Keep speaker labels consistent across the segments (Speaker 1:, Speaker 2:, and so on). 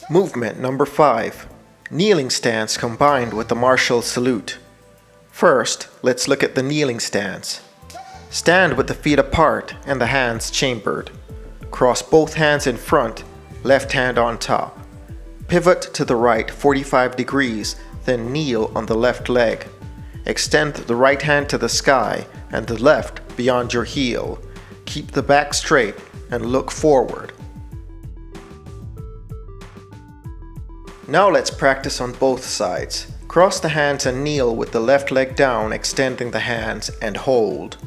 Speaker 1: Movement number 5. Kneeling stance combined with the martial salute. First, let's look at the kneeling stance. Stand with the feet apart and the hands chambered. Cross both hands in front, left hand on top. Pivot to the right 45 degrees, then kneel on the left leg. Extend the right hand to the sky and the left beyond your heel. Keep the back straight and look forward. Now let's practice on both sides. Cross the hands and kneel with the left leg down, extending the hands, and hold.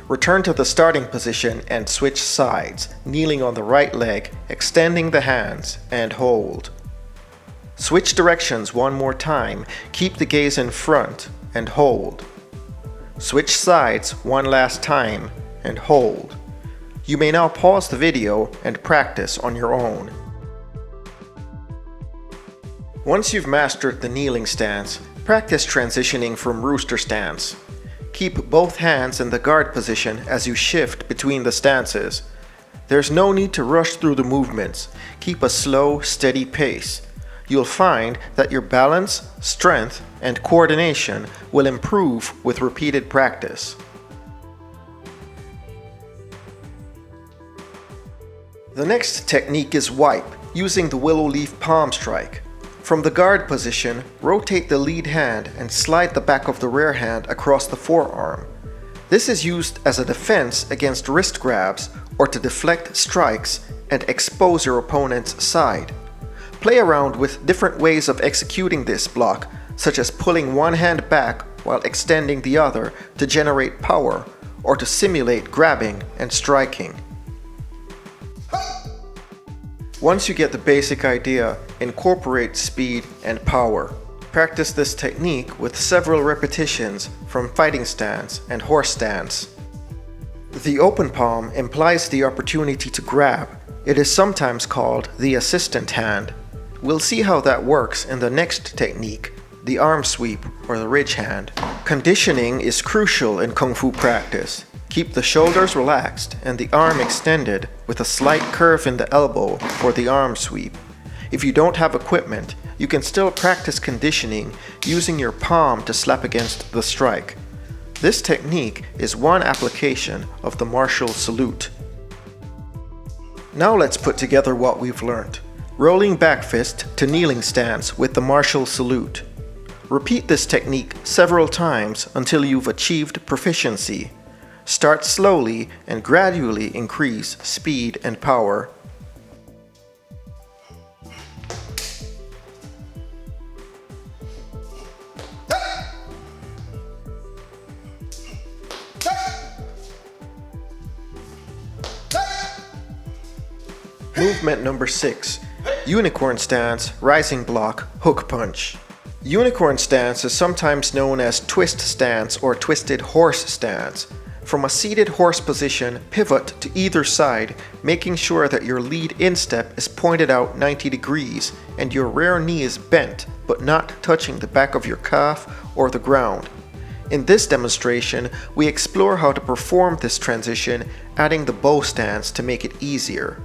Speaker 1: Return to the starting position and switch sides, kneeling on the right leg, extending the hands, and hold. Switch directions one more time, keep the gaze in front, and hold. Switch sides one last time, and hold. You may now pause the video and practice on your own. Once you've mastered the kneeling stance, practice transitioning from rooster stance. Keep both hands in the guard position as you shift between the stances. There's no need to rush through the movements. Keep a slow, steady pace. You'll find that your balance, strength, and coordination will improve with repeated practice. The next technique is wipe, using the Willow Leaf Palm strike. From the guard position, rotate the lead hand and slide the back of the rear hand across the forearm. This is used as a defense against wrist grabs or to deflect strikes and expose your opponent's side. Play around with different ways of executing this block, such as pulling one hand back while extending the other to generate power, or to simulate grabbing and striking. Once you get the basic idea, incorporate speed and power. Practice this technique with several repetitions from fighting stance and horse stance. The open palm implies the opportunity to grab. It is sometimes called the assistant hand. We'll see how that works in the next technique, the arm sweep or the ridge hand. Conditioning is crucial in Kung Fu practice. Keep the shoulders relaxed and the arm extended with a slight curve in the elbow for the arm sweep. If you don't have equipment, you can still practice conditioning using your palm to slap against the strike. This technique is one application of the martial salute. Now let's put together what we've learned. Rolling back fist to kneeling stance with the martial salute. Repeat this technique several times until you've achieved proficiency. Start slowly and gradually increase speed and power. Movement number 6. Unicorn stance, rising block, hook punch. Unicorn stance is sometimes known as twist stance or twisted horse stance. From a seated horse position, pivot to either side, making sure that your lead instep is pointed out 90 degrees and your rear knee is bent but not touching the back of your calf or the ground. In this demonstration, we explore how to perform this transition, adding the bow stance to make it easier.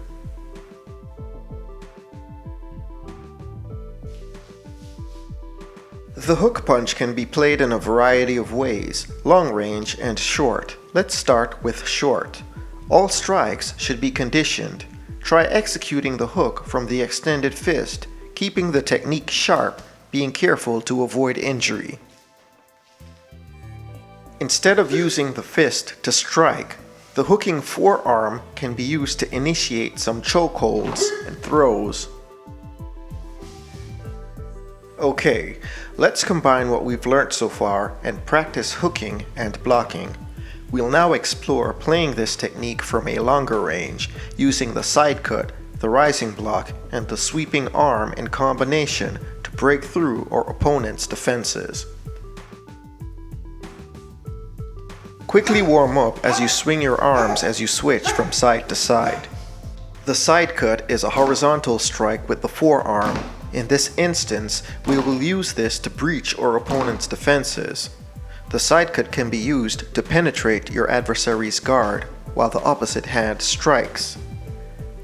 Speaker 1: The hook punch can be played in a variety of ways, long range and short. Let's start with short. All strikes should be conditioned. Try executing the hook from the extended fist, keeping the technique sharp, being careful to avoid injury. Instead of using the fist to strike, the hooking forearm can be used to initiate some chokeholds and throws. Okay, let's combine what we've learned so far and practice hooking and blocking. We'll now explore playing this technique from a longer range, using the side cut, the rising block, and the sweeping arm in combination to break through our opponent's defenses. Quickly warm up as you swing your arms as you switch from side to side. The side cut is a horizontal strike with the forearm. In this instance, we will use this to breach our opponent's defenses. The side cut can be used to penetrate your adversary's guard, while the opposite hand strikes.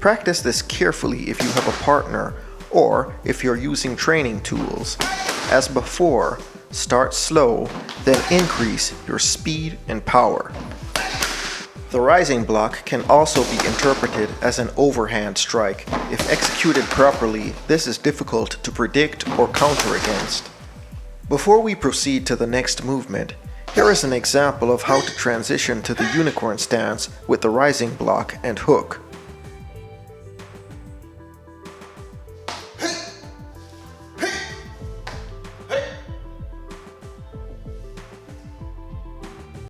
Speaker 1: Practice this carefully if you have a partner, or if you're using training tools. As before, start slow, then increase your speed and power. The rising block can also be interpreted as an overhand strike. If executed properly, this is difficult to predict or counter against. Before we proceed to the next movement, here is an example of how to transition to the unicorn stance with the rising block and hook.